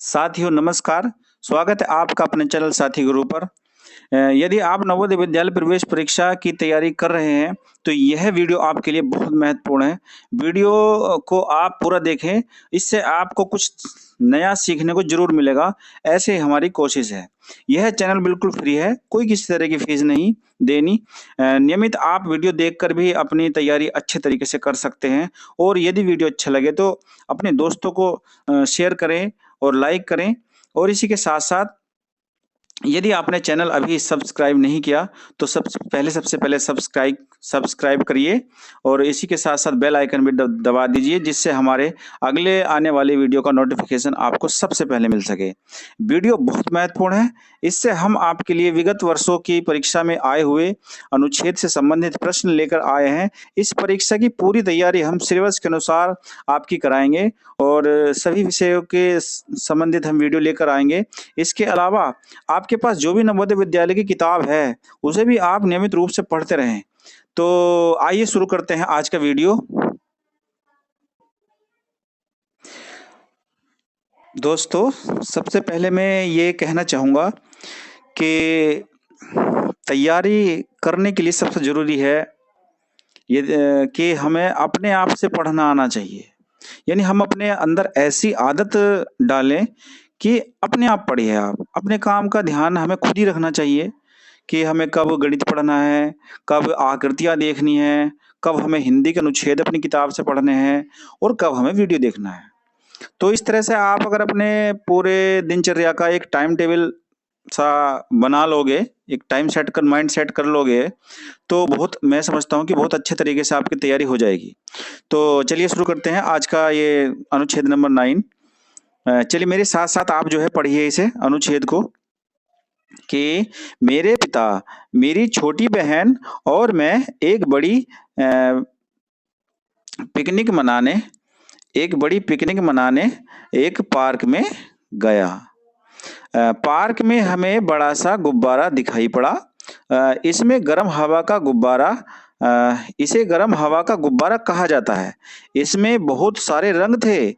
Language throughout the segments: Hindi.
साथियों नमस्कार, स्वागत है आपका अपने चैनल साथी गुरु पर। यदि आप नवोदय विद्यालय प्रवेश परीक्षा की तैयारी कर रहे हैं, तो यह वीडियो आपके लिए बहुत महत्वपूर्ण है। वीडियो को आप पूरा देखें, इससे आपको कुछ नया सीखने को ज़रूर मिलेगा, ऐसे ही हमारी कोशिश है। यह चैनल बिल्कुल फ्री है, कोई किसी तरह की फीस नहीं देनी। नियमित आप वीडियो देखकर भी अपनी तैयारी अच्छे तरीके से कर सकते हैं और यदि वीडियो अच्छा लगे तो अपने दोस्तों को शेयर करें और लाइक करें। और इसी के साथ-साथ यदि आपने चैनल अभी सब्सक्राइब नहीं किया, तो सबसे पहले सब्सक्राइब करिए और इसी के साथ-साथ बेल आइकन भी दबा दीजिए, जिससे हमारे अगले आने वाले वीडियो का नोटिफ़िकेशन आपको सबसे पहले मिल सके। वीडियो बहुत महत्वपूर्ण है, इससे हम आपके लिए विगत वर्षों की परीक्षा में आए हुए अनुच्छेद से संबंधित प्रश्न लेकर आए हैं। इस परीक्षा की पूरी तैयारी हम सिलेबस के अनुसार आपकी कराएँगे और सभी विषयों के संबंधित हम वीडियो लेकर आएँगे। इसके अलावा आपके पास जो भी नवोदय विद्यालय की किताब है, उसे भी आप नियमित रूप से पढ़ते रहें। तो आइए शुरू करते हैं आज का वीडियो। दोस्तों, सबसे पहले मैं ये कहना चाहूँगा कि तैयारी करने के लिए सबसे ज़रूरी है कि हमें अपने आप से पढ़ना आना चाहिए। यानी हम अपने अंदर ऐसी आदत डालें कि अपने आप पढ़िए आप। अपने काम का ध्यान हमें खुद ही रखना चाहिए कि हमें कब गणित पढ़ना है, कब आकृतियाँ देखनी है, कब हमें हिंदी के अनुच्छेद अपनी किताब से पढ़ने हैं और कब हमें वीडियो देखना है। तो इस तरह से आप अगर अपने पूरे दिनचर्या का एक टाइम टेबल सा बना लोगे, एक टाइम सेट कर माइंड सेट कर लोगे, तो बहुत मैं समझता हूँ कि बहुत अच्छे तरीके से आपकी तैयारी हो जाएगी। तो चलिए शुरू करते हैं आज का ये अनुच्छेद नंबर 9। चलिए मेरे साथ-साथ आप जो है पढ़िए इसे अनुच्छेद को कि मेरे पिता, मेरी छोटी बहन और मैं अ, पिकनिक मनाने एक बड़ी पिकनिक मनाने एक पार्क में गया। पार्क में हमें बड़ा-सा गुब्बारा दिखाई पड़ा। इसमें गर्म हवा का गुब्बारा इसे गर्म हवा का गुब्बारा कहा जाता है। इसमें बहुत सारे रंग थे।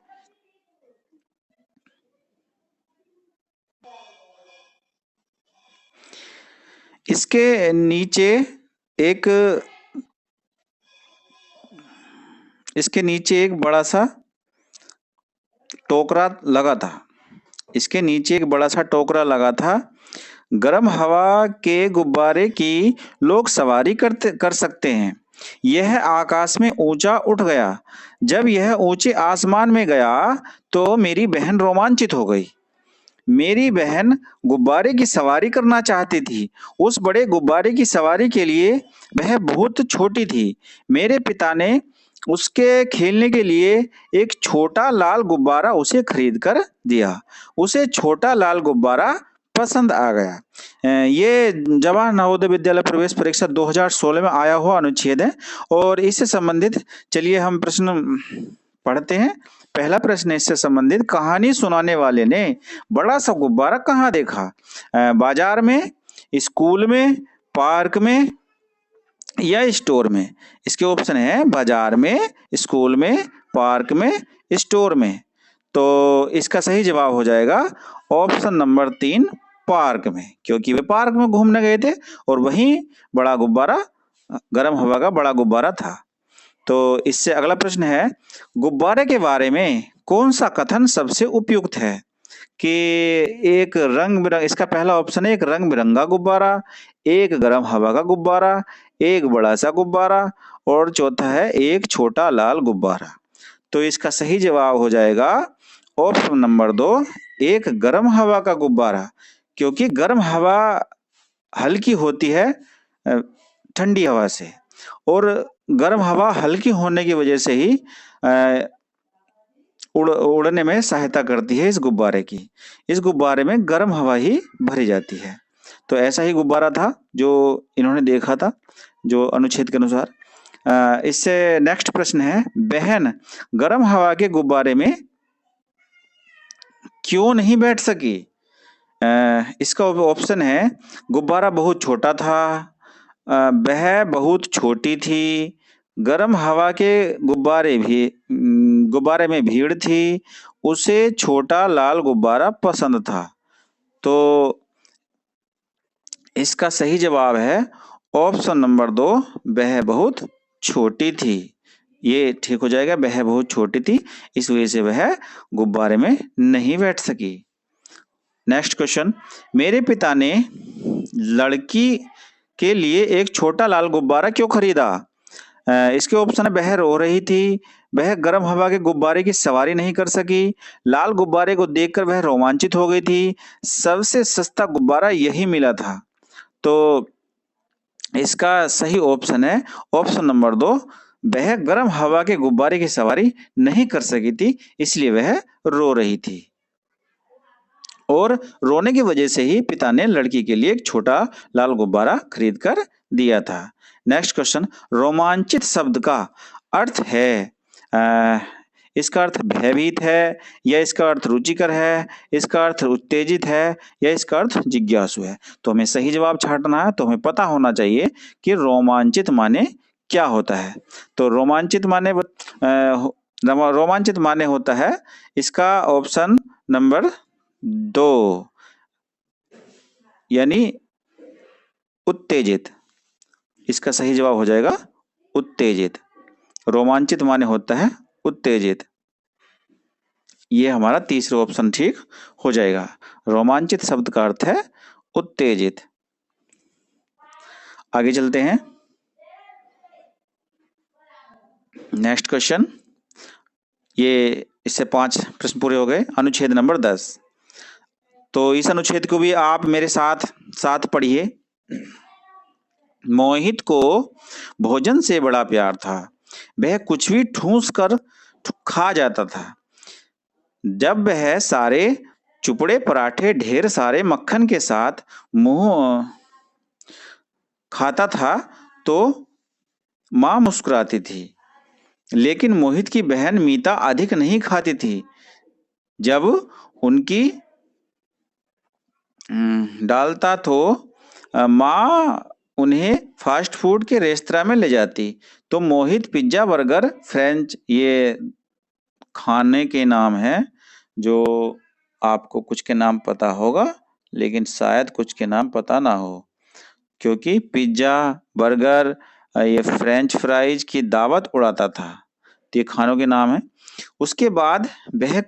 इसके नीचे एक इसके नीचे एक बड़ा-सा टोकरा लगा था। इसके नीचे एक बड़ा-सा टोकरा लगा था। गर्म हवा के गुब्बारे की लोग सवारी कर सकते हैं। यह आकाश में ऊंचा उठ गया। जब यह ऊंचे आसमान में गया, तो मेरी बहन रोमांचित हो गई। मेरी बहन गुब्बारे की सवारी करना चाहती थी। उस बड़े गुब्बारे की सवारी के लिए वह बहुत छोटी थी। मेरे पिता ने उसके खेलने के लिए एक छोटा लाल गुब्बारा उसे खरीद कर दिया। उसे छोटा लाल गुब्बारा पसंद आ गया। ये जवाहर नवोदय विद्यालय प्रवेश परीक्षा 2016 में आया हुआ अनुच्छेद है और इससे संबंधित चलिए हम प्रश्न पढ़ते हैं। पहला प्रश्न इससे संबंधित, कहानी सुनाने वाले ने बड़ा सा गुब्बारा कहाँ देखा? बाजार में, स्कूल में, पार्क में या स्टोर में? इसके ऑप्शन है बाजार में, स्कूल में, पार्क में, स्टोर में। तो इसका सही जवाब हो जाएगा ऑप्शन नंबर 3 पार्क में, क्योंकि वे पार्क में घूमने गए थे और वहीं बड़ा गुब्बारा गर्म हवा का बड़ा गुब्बारा था। तो इससे अगला प्रश्न है, गुब्बारे के बारे में कौन सा कथन सबसे उपयुक्त है? कि एक रंग बिरंग इसका पहला ऑप्शन है एक रंग बिरंगा गुब्बारा, एक गर्म हवा का गुब्बारा, एक बड़ा सा गुब्बारा और चौथा है एक छोटा लाल गुब्बारा। तो इसका सही जवाब हो जाएगा ऑप्शन नंबर 2 एक गर्म हवा का गुब्बारा, क्योंकि गर्म हवा हल्की होती है ठंडी हवा से और गर्म हवा हल्की होने की वजह से ही उड़ने में सहायता करती है इस गुब्बारे की। इस गुब्बारे में गर्म हवा ही भरी जाती है। तो ऐसा ही गुब्बारा था जो इन्होंने देखा था, जो अनुच्छेद के अनुसार। इससे नेक्स्ट प्रश्न है, बहन गर्म हवा के गुब्बारे में क्यों नहीं बैठ सकी? इसका ऑप्शन है गुब्बारा बहुत छोटा था, वह बहुत छोटी थी, गर्म हवा के गुब्बारे में भीड़ थी, उसे छोटा लाल गुब्बारा पसंद था। तो इसका सही जवाब है ऑप्शन नंबर 2, वह बहुत छोटी थी। ये ठीक हो जाएगा, वह बहुत छोटी थी, इस वजह से वह गुब्बारे में नहीं बैठ सकी। नेक्स्ट क्वेश्चन, मेरे पिता ने लड़की के लिए एक छोटा लाल गुब्बारा क्यों खरीदा? इसके ऑप्शन है, वह रो रही थी, वह गर्म हवा के गुब्बारे की सवारी नहीं कर सकी, लाल गुब्बारे को देखकर वह रोमांचित हो गई थी, सबसे सस्ता गुब्बारा यही मिला था। तो इसका सही ऑप्शन है ऑप्शन नंबर 2, वह गर्म हवा के गुब्बारे की सवारी नहीं कर सकी थी, इसलिए वह रो रही थी। और रोने की वजह से ही पिता ने लड़की के लिए एक छोटा लाल गुब्बारा खरीद कर दिया था। नेक्स्ट क्वेश्चन, रोमांचित शब्द का अर्थ है, इसका अर्थ भयभीत है, या इसका अर्थ रुचिकर है, इसका अर्थ उत्तेजित है, या इसका अर्थ जिज्ञासु है। तो हमें सही जवाब छांटना है, तो हमें पता होना चाहिए कि रोमांचित माने क्या होता है। तो रोमांचित माने होता है इसका ऑप्शन नंबर 2, यानी उत्तेजित। इसका सही जवाब हो जाएगा उत्तेजित। रोमांचित माने होता है उत्तेजित। ये हमारा तीसरा ऑप्शन ठीक हो जाएगा। रोमांचित शब्द का अर्थ है उत्तेजित। आगे चलते हैं। नेक्स्ट क्वेश्चन, ये इससे 5 प्रश्न पूरे हो गए। अनुच्छेद नंबर 10। तो इस अनुच्छेद को भी आप मेरे साथ साथ पढ़िए। मोहित को भोजन से बड़ा प्यार था, वह कुछ भी ठूस कर खा जाता था। जब वह सारे चुपड़े पराठे ढेर सारे मक्खन के साथ मुंह खाता था तो माँ मुस्कुराती थी, लेकिन मोहित की बहन मीता अधिक नहीं खाती थी। जब उनकी डालता तो माँ उन्हें फास्ट फूड के रेस्तरां में ले जाती। तो मोहित पिज्जा, बर्गर, फ्रेंच, ये खाने के नाम हैं जो आपको कुछ के नाम पता होगा, लेकिन शायद कुछ के नाम पता ना हो, क्योंकि पिज्जा, बर्गर, ये फ्रेंच फ्राइज की दावत उड़ाता था। तो ये खानों के नाम है। उसके बाद वह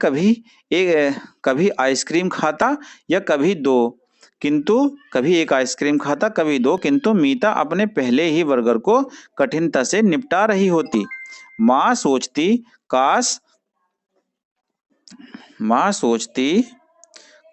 कभी आइसक्रीम खाता या कभी एक आइसक्रीम खाता, कभी 2, किंतु मीता अपने पहले ही बर्गर को कठिनता से निपटा रही होती। माँ सोचती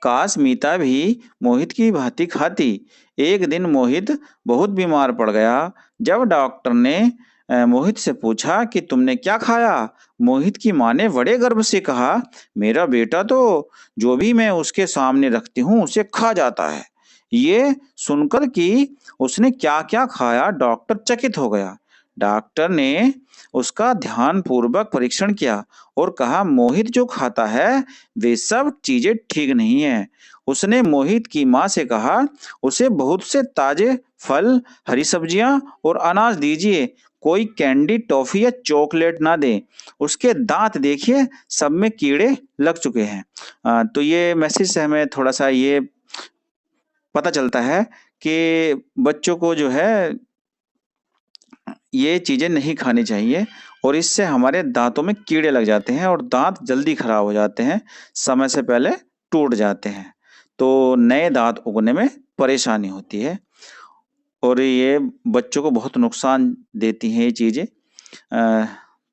काश मीता भी मोहित की भांति खाती। एक दिन मोहित बहुत बीमार पड़ गया। जब डॉक्टर ने मोहित से पूछा कि तुमने क्या खाया, मोहित की माँ ने बड़े गर्व से कहा, मेरा बेटा तो जो भी मैं उसके सामने रखती हूँ उसे खा जाता है। ये सुनकर कि उसने क्या क्या खाया, डॉक्टर चकित हो गया। डॉक्टर ने उसका ध्यानपूर्वक परीक्षण किया और कहा, मोहित जो खाता है वे सब चीजें ठीक नहीं है। उसने मोहित की माँ से कहा, उसे बहुत से ताजे फल, हरी सब्जियां और अनाज दीजिए, कोई कैंडी, टॉफी या चॉकलेट ना दें। उसके दांत देखिए, सब में कीड़े लग चुके हैं। तो ये मैसेज से हमें थोड़ा सा ये पता चलता है कि बच्चों को जो है ये चीजें नहीं खानी चाहिए, और इससे हमारे दांतों में कीड़े लग जाते हैं और दांत जल्दी खराब हो जाते हैं, समय से पहले टूट जाते हैं, तो नए दांत उगने में परेशानी होती है और ये बच्चों को बहुत नुकसान देती हैं ये चीजें।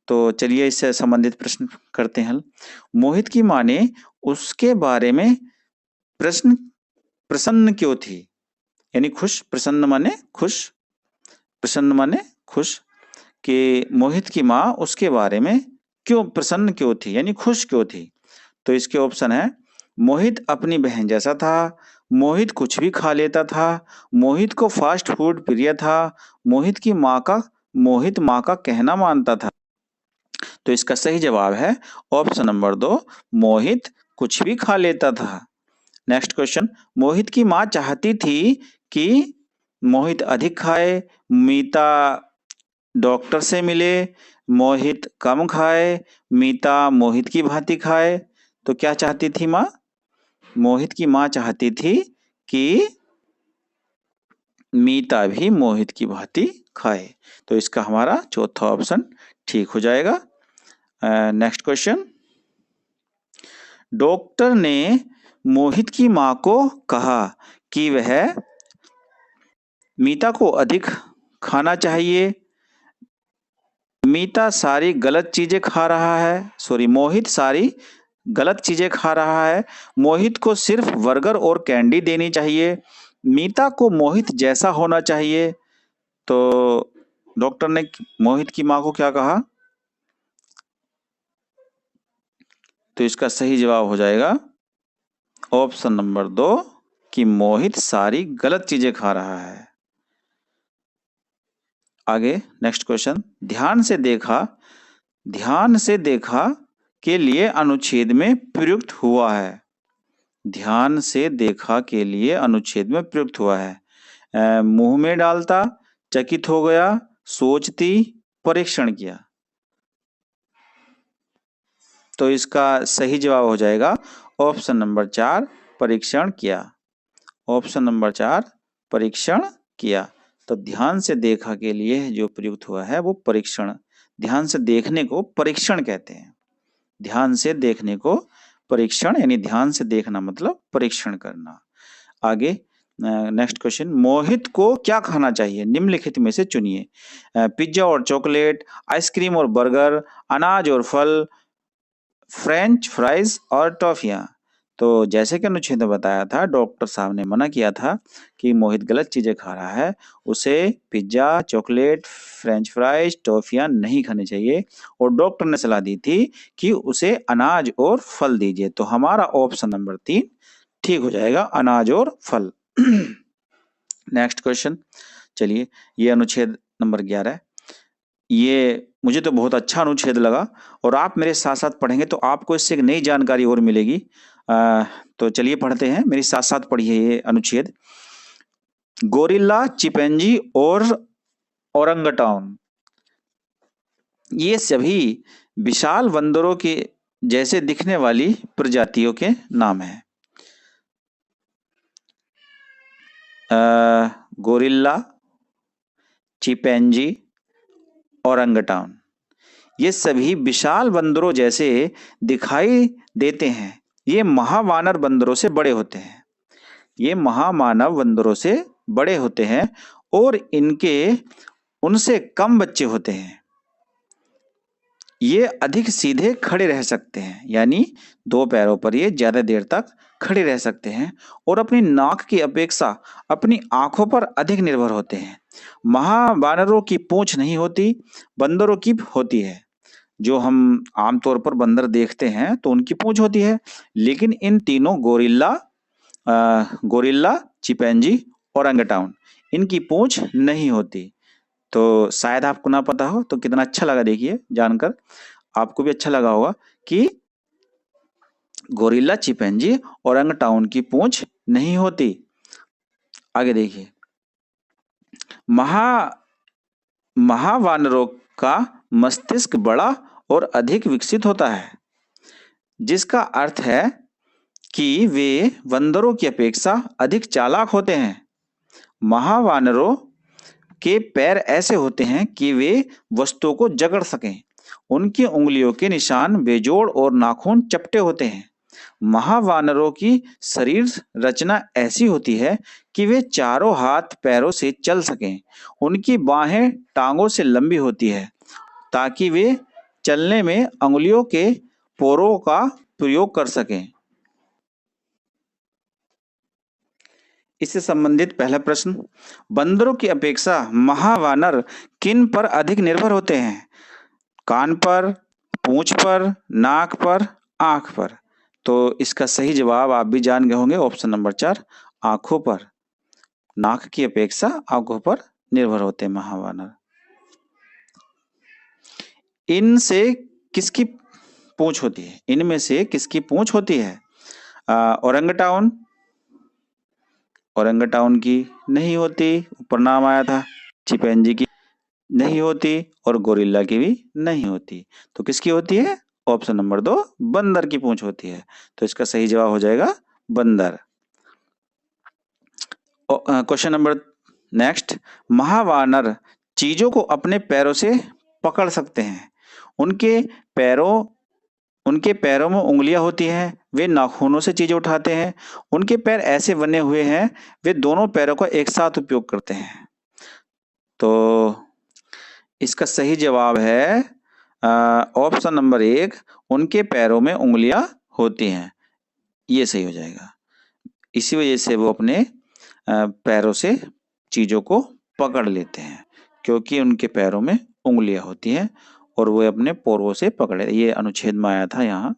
तो चलिए इससे संबंधित प्रश्न करते हैं हल। मोहित की माँ ने उसके बारे में प्रसन्न क्यों थी, यानी खुश, प्रसन्न माने खुश, कि मोहित की माँ उसके बारे में प्रसन्न क्यों थी, यानी खुश क्यों थी। तो इसके ऑप्शन है, मोहित अपनी बहन जैसा था, मोहित कुछ भी खा लेता था, मोहित को फास्ट फूड प्रिय था, मोहित माँ का कहना मानता था। तो इसका सही जवाब है ऑप्शन नंबर 2, मोहित कुछ भी खा लेता था। नेक्स्ट क्वेश्चन, मोहित की माँ चाहती थी कि मोहित अधिक खाए, मीता डॉक्टर से मिले, मोहित कम खाए, मीता मोहित की भांति खाए। तो क्या चाहती थी माँ? मोहित की माँ चाहती थी कि मीता भी मोहित की भांति खाए। तो इसका हमारा चौथा ऑप्शन ठीक हो जाएगा। Next question. डॉक्टर ने मोहित की माँ को कहा कि वह मीता को अधिक खाना चाहिए। मीता सारी गलत चीजें खा रहा है, सॉरी, मोहित सारी गलत चीजें खा रहा है। मोहित को सिर्फ बर्गर और कैंडी देनी चाहिए। मीता को मोहित जैसा होना चाहिए। तो डॉक्टर ने मोहित की माँ को क्या कहा? तो इसका सही जवाब हो जाएगा ऑप्शन नंबर 2 कि मोहित सारी गलत चीजें खा रहा है। आगे नेक्स्ट क्वेश्चन। ध्यान से देखा के लिए अनुच्छेद में प्रयुक्त हुआ है। ध्यान से देखा के लिए अनुच्छेद में प्रयुक्त हुआ है। मुंह में डालता, चकित हो गया, सोचती, परीक्षण किया। तो इसका सही जवाब हो जाएगा ऑप्शन नंबर 4 परीक्षण किया। ऑप्शन नंबर 4 परीक्षण किया। तो ध्यान से देखा के लिए जो प्रयुक्त हुआ है वो परीक्षण। ध्यान से देखने को परीक्षण कहते हैं। ध्यान से देखने को परीक्षण, यानी ध्यान से देखना मतलब परीक्षण करना। आगे नेक्स्ट क्वेश्चन। मोहित को क्या खाना चाहिए? निम्नलिखित में से चुनिए। पिज्जा और चॉकलेट, आइसक्रीम और बर्गर, अनाज और फल, फ्रेंच फ्राइज और टॉफियां। तो जैसे कि अनुच्छेद में बताया था, डॉक्टर साहब ने मना किया था कि मोहित गलत चीजें खा रहा है, उसे पिज्जा, चॉकलेट, फ्रेंच फ्राइज, टॉफियां नहीं खानी चाहिए, और डॉक्टर ने सलाह दी थी कि उसे अनाज और फल दीजिए। तो हमारा ऑप्शन नंबर 3 ठीक हो जाएगा, अनाज और फल। Next question. चलिए, ये अनुच्छेद नंबर 11 है। ये मुझे तो बहुत अच्छा अनुच्छेद लगा, और आप मेरे साथ साथ पढ़ेंगे तो आपको इससे एक नई जानकारी और मिलेगी। तो चलिए पढ़ते हैं, मेरे साथ साथ पढ़िए ये अनुच्छेद। गोरिल्ला, चिंपैंजी और ओरंगटान, ये सभी विशाल बंदरों के जैसे दिखने वाली प्रजातियों के नाम हैं। गोरिल्ला, चिंपैंजी, ओरंगटान, ये सभी विशाल बंदरों जैसे दिखाई देते हैं। ये महावानर बंदरों से बड़े होते हैं। ये महामानव बंदरों से बड़े होते हैं और इनके उनसे कम बच्चे होते हैं। ये अधिक सीधे खड़े रह सकते हैं, यानी 2 पैरों पर ये ज्यादा देर तक खड़े रह सकते हैं, और अपनी नाक की अपेक्षा अपनी आंखों पर अधिक निर्भर होते हैं। महावानरों की पूंछ नहीं होती, बंदरों की होती है। जो हम आमतौर पर बंदर देखते हैं तो उनकी पूंछ होती है, लेकिन इन तीनों गोरिल्ला, चिंपैंजी, ओरंगटान, इनकी पूंछ नहीं होती। तो शायद आपको ना पता हो, तो कितना अच्छा लगा देखिए जानकर, आपको भी अच्छा लगा होगा कि गोरिल्ला, चिंपैंजी, ओरंगटान की पूंछ नहीं होती। आगे देखिए, महावानरों का मस्तिष्क बड़ा और अधिक विकसित होता है, जिसका अर्थ है कि वे बंदरों की अपेक्षा अधिक चालाक होते हैं। महावानरों के पैर ऐसे होते हैं कि वे वस्तुओं को जकड़ सकें। उनकी उंगलियों के निशान बेजोड़ और नाखून चपटे होते हैं। महावानरों की शरीर रचना ऐसी होती है कि वे चारों हाथ पैरों से चल सकें। उनकी बाहें टांगों से लंबी होती है ताकि वे चलने में अंगुलियों के पोरों का प्रयोग कर सकें। इससे संबंधित पहला प्रश्न, बंदरों की अपेक्षा महावानर किन पर अधिक निर्भर होते हैं? कान पर, पूंछ पर, नाक पर, आंख पर। तो इसका सही जवाब आप भी जान गए होंगे, ऑप्शन नंबर 4 आंखों पर। नाक की अपेक्षा आंखों पर निर्भर होते हैं महावानर। इनसे किसकी पूंछ होती है? इनमें से किसकी पूंछ होती है? ओरंगटाउन की नहीं होती, ऊपर नाम आया था। चिंपैंजी की नहीं होती, और गोरिल्ला की भी नहीं होती। तो किसकी होती है? ऑप्शन नंबर 2 बंदर की पूंछ होती है। तो इसका सही जवाब हो जाएगा बंदर। क्वेश्चन नंबर नेक्स्ट, महावानर चीजों को अपने पैरों से पकड़ सकते हैं। उनके पैरों उनके पैरों में उंगलियां होती हैं, वे नाखूनों से चीजें उठाते हैं। उनके पैर ऐसे बने हुए हैं, वे दोनों पैरों का एक साथ उपयोग करते हैं। तो इसका सही जवाब है ऑप्शन नंबर 1, उनके पैरों में उंगलियां होती हैं। ये सही हो जाएगा। इसी वजह से वो अपने पैरों से चीजों को पकड़ लेते हैं, क्योंकि उनके पैरों में उंगलियां होती हैं और वो अपने पैरों से पकड़े। ये अनुच्छेद में आया था यहाँ।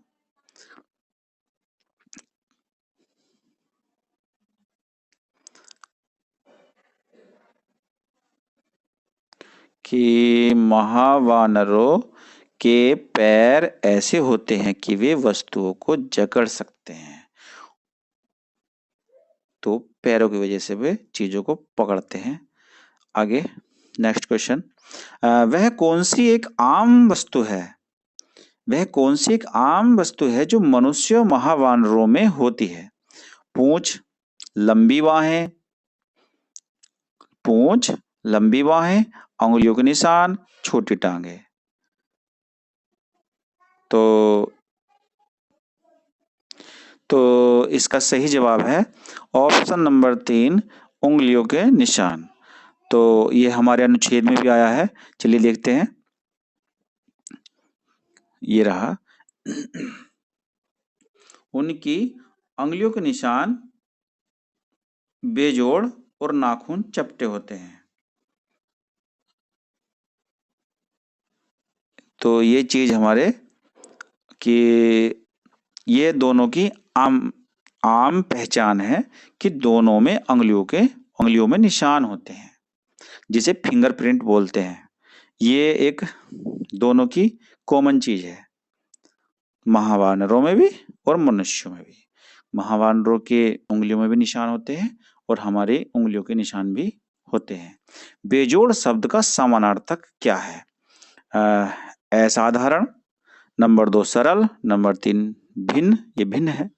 कि महावानरों के पैर ऐसे होते हैं कि वे वस्तुओं को जकड़ सकते हैं, तो पैरों की वजह से वे चीजों को पकड़ते हैं। आगे नेक्स्ट क्वेश्चन, वह कौन सी एक आम वस्तु है वह कौन सी एक आम वस्तु है जो मनुष्य महावानरों में होती है? पूंछ, लंबी बाहें, पूंछ, लंबी बाहें, उंगलियों के निशान, छोटी टांगे। तो इसका सही जवाब है ऑप्शन नंबर 3, उंगलियों के निशान। तो ये हमारे अनुच्छेद में भी आया है। चलिए देखते हैं। ये रहा। उनकी उंगलियों के निशान बेजोड़ और नाखून चपटे होते हैं। तो ये चीज हमारे कि ये दोनों की आम आम पहचान है कि दोनों में उंगलियों में निशान होते हैं, जिसे फिंगरप्रिंट बोलते हैं। ये एक दोनों की कॉमन चीज है, महावानरों में भी और मनुष्यों में भी। महावानरों के उंगलियों में भी निशान होते हैं और हमारे उंगलियों के निशान भी होते हैं। बेजोड़ शब्द का समानार्थक क्या है? असाधारण, नंबर 2 सरल, नंबर 3 भिन्न, ये भिन्न है।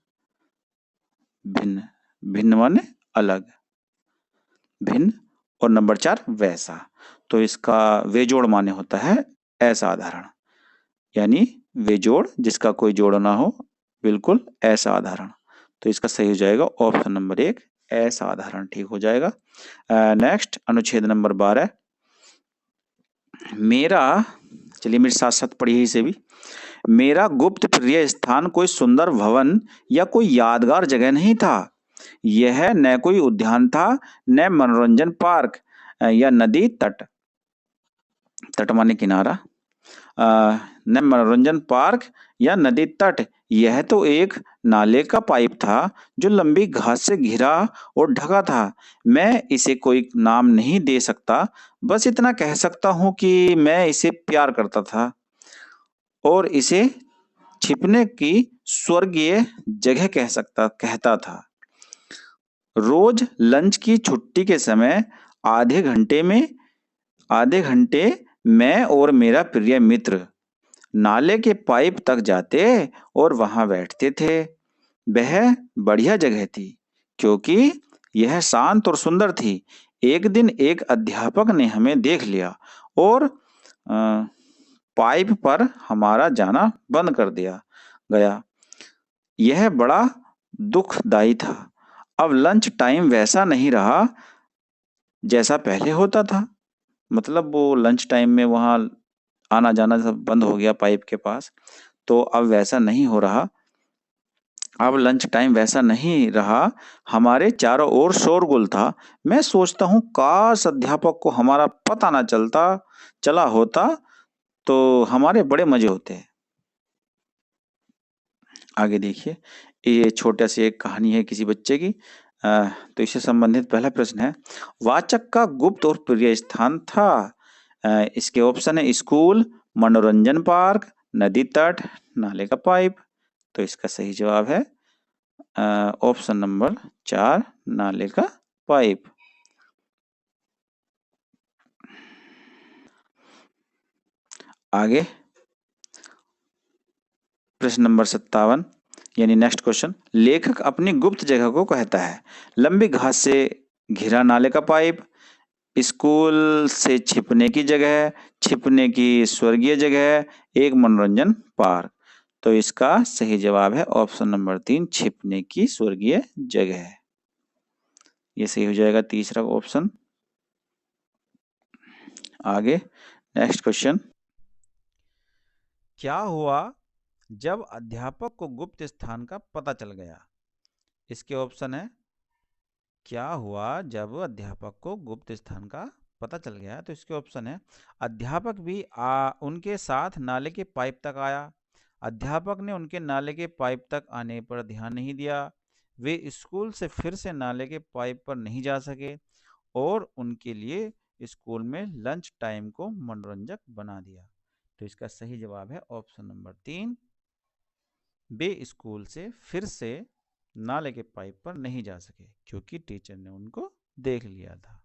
भिन्न, भिन्न माने अलग, भिन्न। और नंबर 4 वैसा। तो इसका बेजोड़ माने होता है असाधारण, यानी बेजोड़ जिसका कोई जोड़ ना हो, बिल्कुल असाधारण। तो इसका सही हो जाएगा ऑप्शन नंबर 1 असाधारण, ठीक हो जाएगा। नेक्स्ट अनुच्छेद नंबर 12, मेरा, चलिए मेरे साथ साथ पढ़िए इसे भी। मेरा गुप्त प्रिय स्थान कोई सुंदर भवन या कोई यादगार जगह नहीं था। यह न कोई उद्यान था, न मनोरंजन पार्क या नदी तट। तट माने किनारा। न मनोरंजन पार्क या नदी तट, यह तो एक नाले का पाइप था जो लंबी घास से घिरा और ढका था। मैं इसे कोई नाम नहीं दे सकता, बस इतना कह सकता हूं कि मैं इसे प्यार करता था और इसे छिपने की स्वर्गीय जगह कहता था। रोज लंच की छुट्टी के समय आधे घंटे मैं और मेरा प्रिय मित्र नाले के पाइप तक जाते और वहां बैठते थे। वह बढ़िया जगह थी क्योंकि यह शांत और सुंदर थी। एक दिन एक अध्यापक ने हमें देख लिया और पाइप पर हमारा जाना बंद कर दिया गया। यह बड़ा दुखदाई था। अब लंच टाइम वैसा नहीं रहा जैसा पहले होता था। मतलब वो लंच टाइम में वहां आना जाना सब बंद हो गया पाइप के पास, तो अब वैसा नहीं हो रहा। अब लंच टाइम वैसा नहीं रहा। हमारे चारों ओर शोरगुल था। मैं सोचता हूँ काश अध्यापक को हमारा पता ना चला होता तो हमारे बड़े मजे होते। आगे देखिए, ये छोटा सी एक कहानी है किसी बच्चे की। तो इससे संबंधित पहला प्रश्न है, वाचक का गुप्त और प्रिय स्थान था। इसके ऑप्शन है स्कूल, मनोरंजन पार्क, नदी तट, नाले का पाइप। तो इसका सही जवाब है ऑप्शन नंबर 4 नाले का पाइप। आगे प्रश्न नंबर 57 यानी नेक्स्ट क्वेश्चन, लेखक अपनी गुप्त जगह को कहता है। लंबी घास से घिरा नाले का पाइप, स्कूल से छिपने की जगह, छिपने की स्वर्गीय जगह, एक मनोरंजन पार्क। तो इसका सही जवाब है ऑप्शन नंबर 3, छिपने की स्वर्गीय जगह। ये सही हो जाएगा तीसरा ऑप्शन। आगे नेक्स्ट क्वेश्चन, क्या हुआ जब अध्यापक को गुप्त स्थान का पता चल गया? इसके ऑप्शन है, क्या हुआ जब अध्यापक को गुप्त स्थान का पता चल गया? तो इसके ऑप्शन है, अध्यापक भी उनके साथ नाले के पाइप तक आया। अध्यापक ने उनके नाले के पाइप तक आने पर ध्यान नहीं दिया। वे स्कूल से फिर से नाले के पाइप पर नहीं जा सके और उनके लिए स्कूल में लंच टाइम को मनोरंजक बना दिया। तो इसका सही जवाब है ऑप्शन नंबर 3, वे स्कूल से फिर से नाले के पाइप पर नहीं जा सके क्योंकि टीचर ने उनको देख लिया था।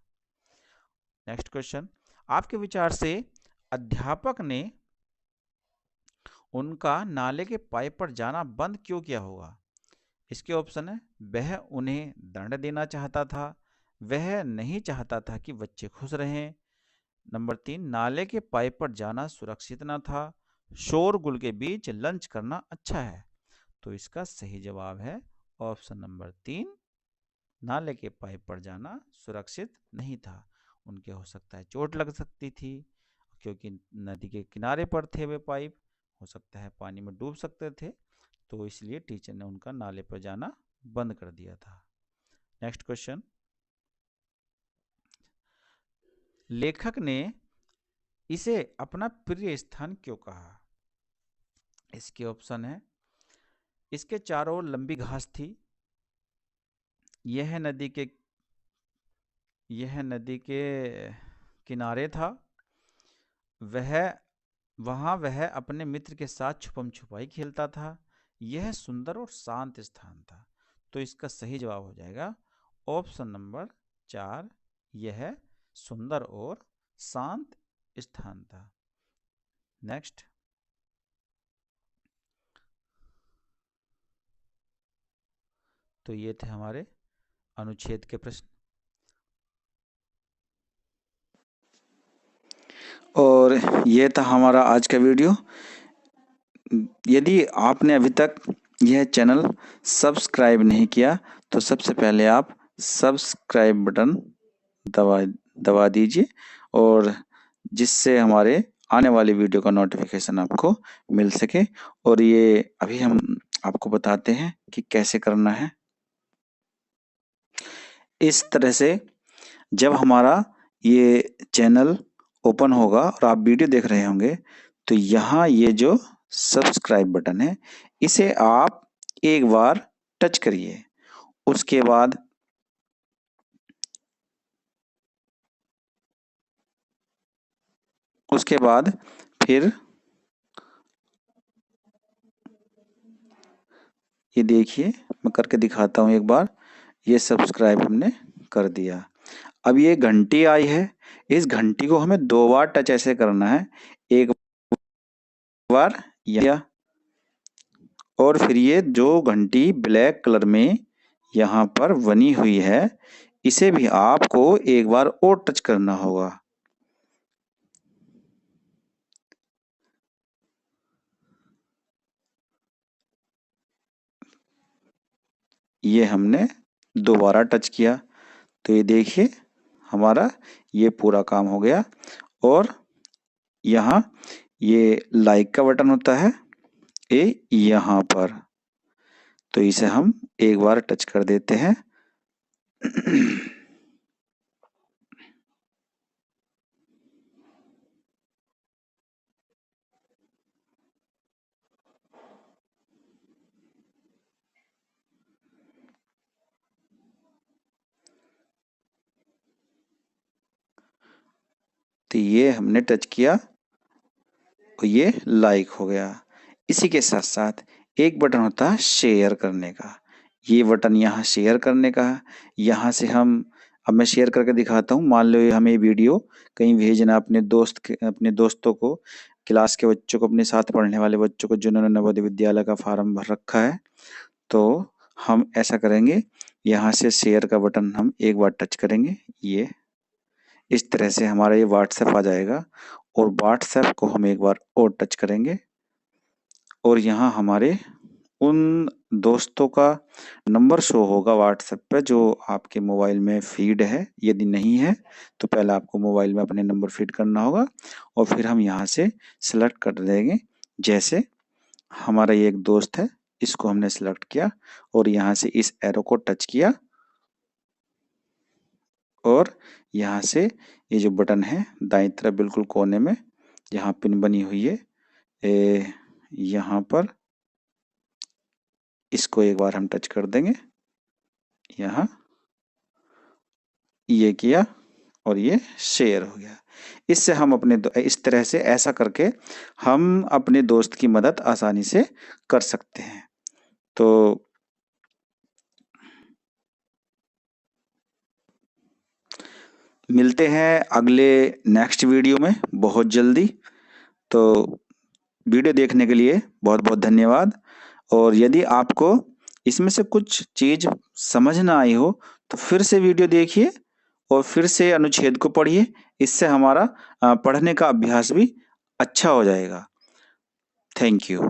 नेक्स्ट क्वेश्चन, आपके विचार से अध्यापक ने उनका नाले के पाइप पर जाना बंद क्यों किया होगा? इसके ऑप्शन है, वह उन्हें दंड देना चाहता था, वह नहीं चाहता था कि बच्चे खुश रहें, नंबर 3, नाले के पाइप पर जाना सुरक्षित न था, शोरगुल के बीच लंच करना अच्छा है। तो इसका सही जवाब है ऑप्शन नंबर 3, नाले के पाइप पर जाना सुरक्षित नहीं था। उनके हो सकता है चोट लग सकती थी क्योंकि नदी के किनारे पर थे वे पाइप, हो सकता है पानी में डूब सकते थे, तो इसलिए टीचर ने उनका नाले पर जाना बंद कर दिया था। नेक्स्ट क्वेश्चन, लेखक ने इसे अपना प्रिय स्थान क्यों कहा? इसके ऑप्शन है, इसके चारों ओर लंबी घास थी, यह नदी के किनारे था, वह अपने मित्र के साथ छुपम छुपाई खेलता था, यह सुंदर और शांत स्थान था। तो इसका सही जवाब हो जाएगा ऑप्शन नंबर 4, यह सुंदर और शांत स्थान था। नेक्स्ट, तो ये थे हमारे अनुच्छेद के प्रश्न। और ये था हमारा आज का वीडियो। यदि आपने अभी तक यह चैनल सब्सक्राइब नहीं किया तो सबसे पहले आप सब्सक्राइब बटन दबा दीजिए, और जिससे हमारे आने वाली वीडियो का नोटिफिकेशन आपको मिल सके। और ये अभी हम आपको बताते हैं कि कैसे करना है। इस तरह से जब हमारा ये चैनल ओपन होगा और आप वीडियो देख रहे होंगे तो यहाँ ये जो सब्सक्राइब बटन है इसे आप एक बार टच करिए। उसके बाद फिर ये देखिए, मैं करके दिखाता हूँ एक बार। ये सब्सक्राइब हमने कर दिया। अब ये घंटी आई है, इस घंटी को हमें 2 बार टच ऐसे करना है, एक बार या, और फिर ये जो घंटी ब्लैक कलर में यहाँ पर बनी हुई है इसे भी आपको एक बार और टच करना होगा। ये हमने दोबारा टच किया तो ये देखिए हमारा ये पूरा काम हो गया। और यहाँ ये लाइक का बटन होता है यहाँ पर, तो इसे हम एक बार टच कर देते हैं। तो ये हमने टच किया और ये लाइक हो गया। इसी के साथ साथ एक बटन होता है शेयर करने का, ये बटन यहाँ शेयर करने का है। यहाँ से अब मैं शेयर करके दिखाता हूँ। मान लो हमें वीडियो कहीं भेजना अपने दोस्तों को, क्लास के बच्चों को, अपने साथ पढ़ने वाले बच्चों को जिन्होंने नवोदय विद्यालय का फॉर्म भर रखा है, तो हम ऐसा करेंगे, यहाँ से शेयर का बटन हम एक बार टच करेंगे, ये इस तरह से हमारा ये व्हाट्सएप आ जाएगा, और व्हाट्सएप को हम एक बार और टच करेंगे और यहाँ हमारे उन दोस्तों का नंबर शो होगा व्हाट्सएप पे जो आपके मोबाइल में फीड है। यदि नहीं है तो पहले आपको मोबाइल में अपने नंबर फीड करना होगा और फिर हम यहाँ से सेलेक्ट कर देंगे। जैसे हमारा ये एक दोस्त है, इसको हमने सेलेक्ट किया और यहाँ से इस एरो को टच किया और यहाँ से ये जो बटन है दाईं तरफ बिल्कुल कोने में जहाँ पिन बनी हुई है, यहाँ पर इसको एक बार हम टच कर देंगे, यहाँ ये किया और ये शेयर हो गया। इससे हम अपने इस तरह से ऐसा करके हम अपने दोस्त की मदद आसानी से कर सकते हैं। तो मिलते हैं अगले नेक्स्ट वीडियो में बहुत जल्दी। तो वीडियो देखने के लिए बहुत बहुत धन्यवाद। और यदि आपको इसमें से कुछ चीज समझ ना आई हो तो फिर से वीडियो देखिए और फिर से अनुच्छेद को पढ़िए। इससे हमारा पढ़ने का अभ्यास भी अच्छा हो जाएगा। Thank you.